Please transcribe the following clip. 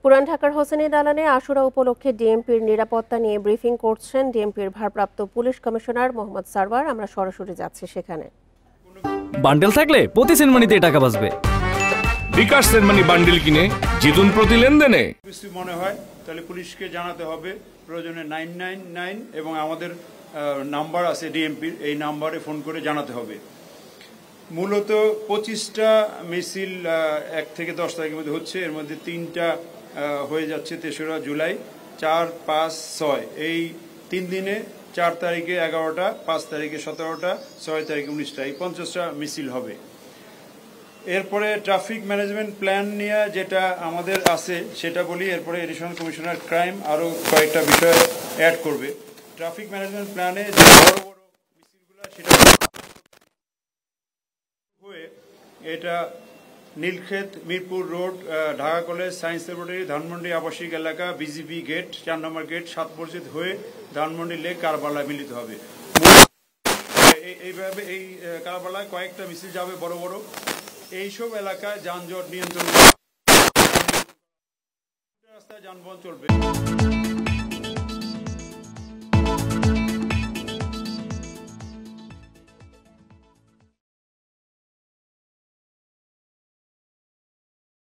পুরান ঢাকার হোসেনী দালানে আশুরা উপলক্ষে ডিএমপির নিরাপত্তা নিয়ে ব্রিফিং করছেন ডিএমপির ভারপ্রাপ্ত পুলিশ কমিশনার মোহাম্মদ সারওয়ার। আমরা সরাসরি যাচ্ছি সেখানে। বান্ডেল থাকলে প্রতি সেনমানিতে টাকা বাঁচবে। বিকাশ সেনমানি বান্ডেল কিনে জিতুন প্রতি লেনদেনে। কিছু মনে হয় তাহলে পুলিশকে জানাতে হবে, প্রয়োজনে 999 এবং আমাদের নাম্বার আছে ডিএমপির, এই নাম্বারে ফোন করে জানাতে হবে। মূলত 25টা মিছিল 1 থেকে 10 তারিখের মধ্যে হচ্ছে, এর মধ্যে 3টা হয়ে যাচ্ছে 3রা জুলাই, 4, 5, 6 এই 3 দিনে 4 তারিখে 11টা, 5 তারিখে 17টা, 6 তারিখে 19টা, এই 50টা মিছিল হবে। এরপরে ট্রাফিক ম্যানেজমেন্ট প্ল্যান নিয়ে যেটা আমাদের আছে সেটা বলি, এরপরে এডিশনাল কমিশনার ক্রাইম আরও কয়েকটা বিষয় অ্যাড করবে। ট্রাফিক ম্যানেজমেন্ট প্ল্যানে যে বড় বড় মিছিলগুলো সেটা হয়ে এটা Nilkhet, Mirpur road, Dhaka college, science laboratory, Dhanmondi আবাসিক এলাকা, বিজিবি গেট, 4 নম্বর গেট, 7 মসজিদ হয়ে ধানমন্ডি লেক, কারবালায় মিলিত হবে। এইভাবে এই কারবালায় কয়েকটা মিছিল যাবে বড় বড়। এইসব এলাকায় যানজট নিয়ন্ত্রণ, রাস্তায় যানবাহন চলবে।